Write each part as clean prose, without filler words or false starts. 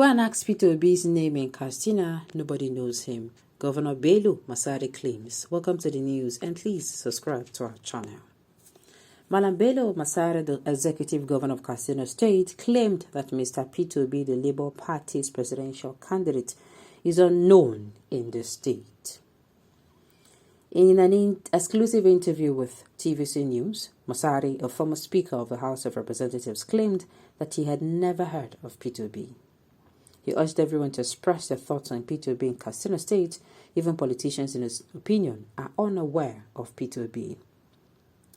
and ask Peter Obi's name in Katsina, nobody knows him. Governor Bello Masari claims. Welcome to the news and please subscribe to our channel. Malam Bello Masari, the executive governor of Katsina State, claimed that Mr. Peter Obi, the Labour Party's presidential candidate, is unknown in the state. In an exclusive interview with TVC News, Masari, a former Speaker of the House of Representatives, claimed that he had never heard of Peter Obi. He urged everyone to express their thoughts on Peter Obi in Katsina State. Even politicians, in his opinion, are unaware of Peter Obi.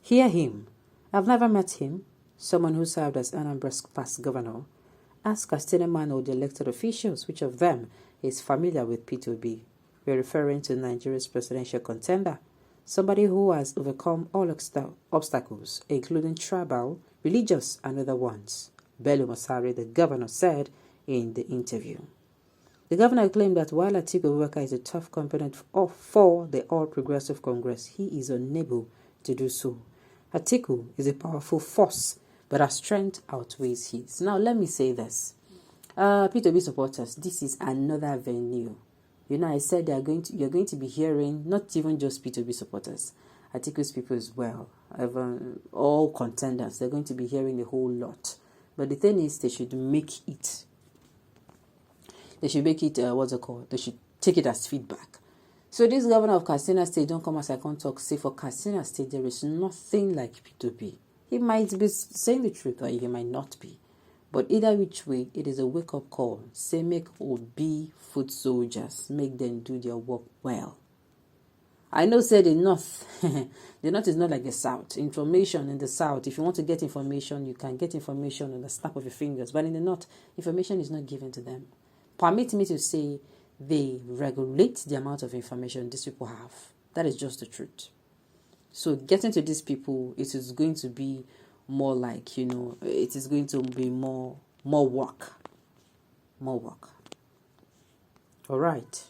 Hear him. I've never met him, someone who served as Anambra's past governor. Ask Katsina man or the elected officials which of them is familiar with Peter Obi. We're referring to Nigeria's presidential contender, somebody who has overcome all obstacles, including tribal, religious, and other ones, Bello Masari, the governor, said in the interview. The governor claimed that while Atiku Abubakar is a tough component for the All Progressive Congress, he is unable to do so. Atiku is a powerful force, but our strength outweighs his. Now, let me say this. Peter Obi supporters, this is another venue. You know, I said you're going to be hearing not even just Peter Obi supporters, Atiku's people as well, even all contenders. They're going to be hearing a whole lot. But the thing is, they should make it. They should make it, what's it called? They should take it as feedback. So this governor of Katsina State, don't come as I can't talk, say for Katsina State, there is nothing like Peter Obi. He might be saying the truth or he might not be. But either which way, it is a wake-up call. Say make Obi foot soldiers, make them do their work well. I know say the North, the North is not like the South. Information in the South, if you want to get information, you can get information on the snap of your fingers. But in the North, information is not given to them. Permit me to say they regulate the amount of information these people have. That is just the truth. So getting to these people, it is going to be more like, it is going to be more work. More work. All right.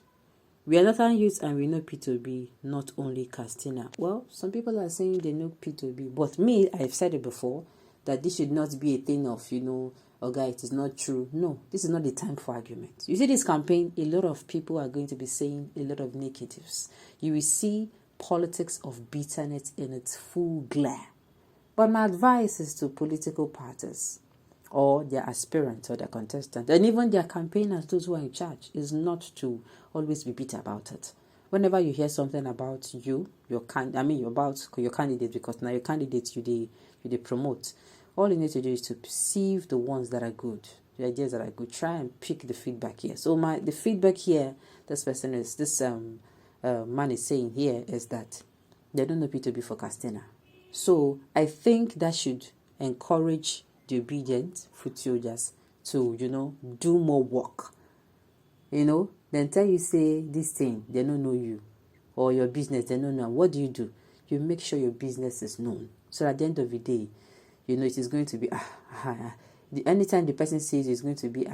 We are Northern youths and we know Peter Obi, not only Katsina. Well, some people are saying they know Peter Obi, but me, I've said it before, that this should not be a thing of, okay, it is not true. No, this is not the time for argument. You see this campaign, a lot of people are going to be saying a lot of negatives. You will see politics of bitterness in its full glare. But my advice is to political parties or their aspirants or their contestants and even their campaigners, those who are in charge, is not to always be bitter about it. Whenever you hear something about about your candidate, because now your candidates you they promote, all you need to do is to perceive the ones that are good, the ideas that are good. Try and pick the feedback here. So the feedback here, this man is saying here is that they don't know Peter Obi for Katsina. So I think that should encourage the obedient foot soldiers to, do more work. Then tell you say this thing, they don't know you. Or your business, they don't know. What do? You make sure your business is known. So at the end of the day, it is going to be, anytime the person says it's going to be,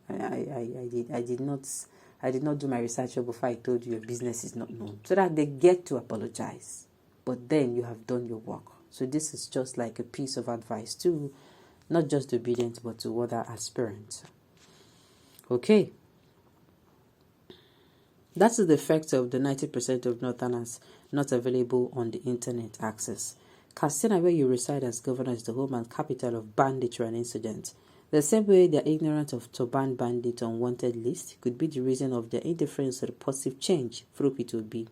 I did not do my research before I told you your business is not known. So that they get to apologize. But then you have done your work. So this is just like a piece of advice to not just the obedient, but to other aspirants. Okay. That's the effect of the 90% of Northerners not available on the internet access. Katsina, where you reside as governor, is the home and capital of banditry and insurgents. The same way they are ignorant of Turban bandit on wanted list could be the reason of their indifference to the positive change through Peter Obi.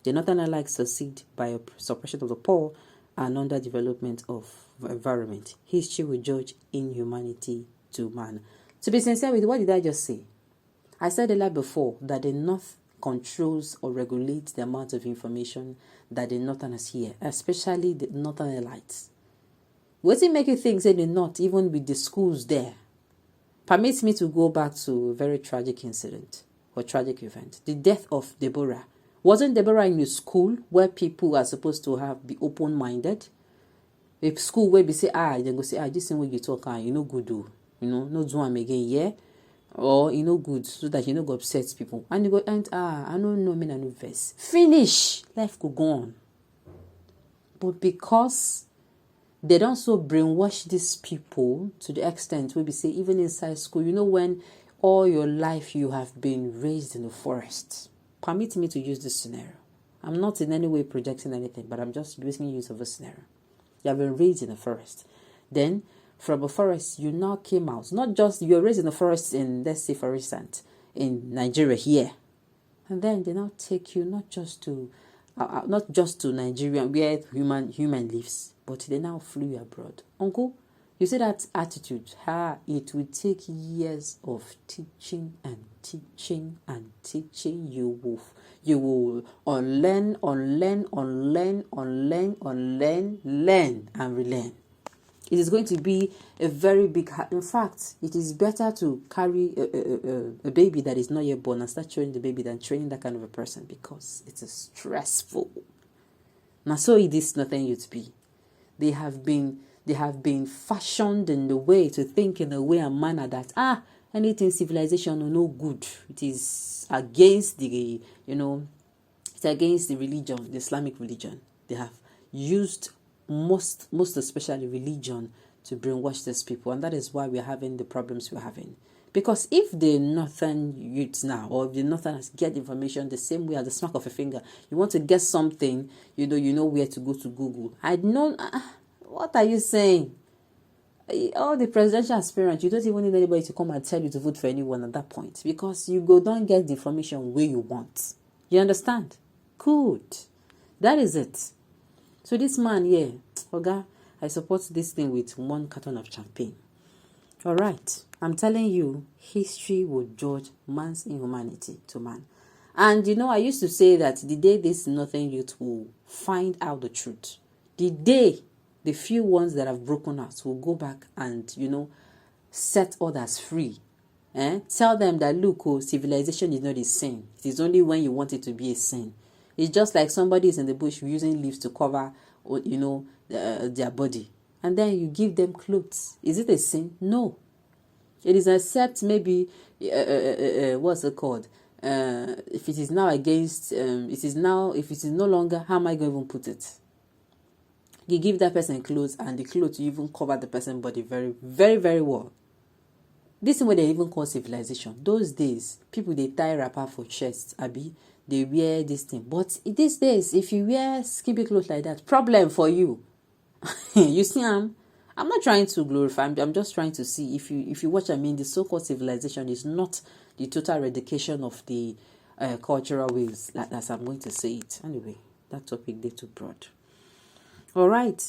The Northern alike succeed by suppression of the poor and underdevelopment of environment. History will judge inhumanity to man. To be sincere with you, what did I just say? I said a lot before that the North controls or regulates the amount of information that the Northerners hear, especially the Northern elites. What does it make you think, say the North, even with the schools there? Permits me to go back to a very tragic incident or tragic event. The death of Deborah. Wasn't Deborah in a school where people are supposed to be open-minded? A school where they say, they go say, this thing where you talk, good do. No do am again, yeah? Or, good, so that you go upset people. And you go, I don't know, I no verse. Finish! Life go on. But because they don't so brainwash these people to the extent where we say, even inside school, when all your life you have been raised in the forest. Permit me to use this scenario. I'm not in any way projecting anything, but I'm just making use of a scenario. You have been raised in a forest. Then, from a forest, you now came out. Not just, you're raised in a forest in, let's say, for instance, in Nigeria here. And then they now take you not just to Nigeria where human lives, but they now flew you abroad. Uncle, you see that attitude? It will take years of teaching and teaching and teaching. You will unlearn, learn and relearn. It is going to be a very big. In fact, it is better to carry a baby that is not yet born and start training the baby than training that kind of a person, because it is stressful. Now, so it is nothing you to be. They have been fashioned in the way to think in a way and manner that anything civilization or no good. It is against the it's against the religion, the Islamic religion. They have used most especially religion to brainwash these people, and that is why we're having the problems we're having. Because if the northern youths now, or if the northerners get information the same way as the smack of a finger, you want to get something, you know where to go to Google. I know. What are you saying? All the presidential aspirants, you don't even need anybody to come and tell you to vote for anyone at that point, because you go don't get the information where you want. You understand? Good. That is it. So this man here, Oga, I support this thing with 1 carton of champagne. All right. I'm telling you, history will judge man's inhumanity to man. And I used to say that the day this northern youth will find out the truth, the day the few ones that have broken out will go back and, set others free. Tell them that, look, civilization is not a sin. It is only when you want it to be a sin. It's just like somebody is in the bush using leaves to cover, their body. And then you give them clothes. Is it a sin? No. It is except maybe, what's it called? If it is now against, if it is no longer, how am I going to even put it? You give that person clothes, and the clothes you even cover the person's body very, very, very well. This is what they even call civilization. Those days, people, they tie wrapper for chests, abi. They wear this thing. But these days, if you wear skimpy clothes like that, problem for you. You see, I'm not trying to glorify. I'm just trying to see if you watch. I mean, the so-called civilization is not the total eradication of the cultural ways, as I'm going to say it. Anyway, that topic, they too broad. All right.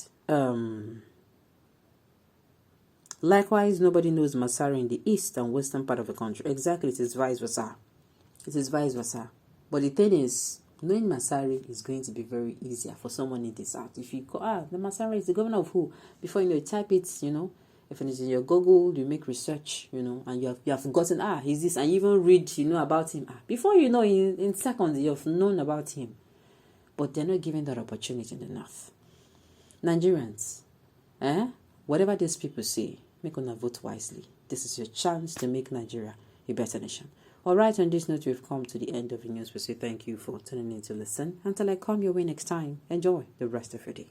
Likewise, nobody knows Masari in the east and western part of the country. Exactly, it is vice versa. It is vice versa. But the thing is, knowing Masari is going to be very easier for someone in the south. If you go, the Masari is the governor of who? Before you type it, if it is in your Google, you make research, and you have forgotten, he's this, and you even read, about him. Before you know, in seconds, you have known about him. But they're not given that opportunity in the north. Nigerians, whatever these people say, make una vote wisely. This is your chance to make Nigeria a better nation. All right, on this note, we've come to the end of the news. We say thank you for tuning in to listen. Until I come your way next time, enjoy the rest of your day.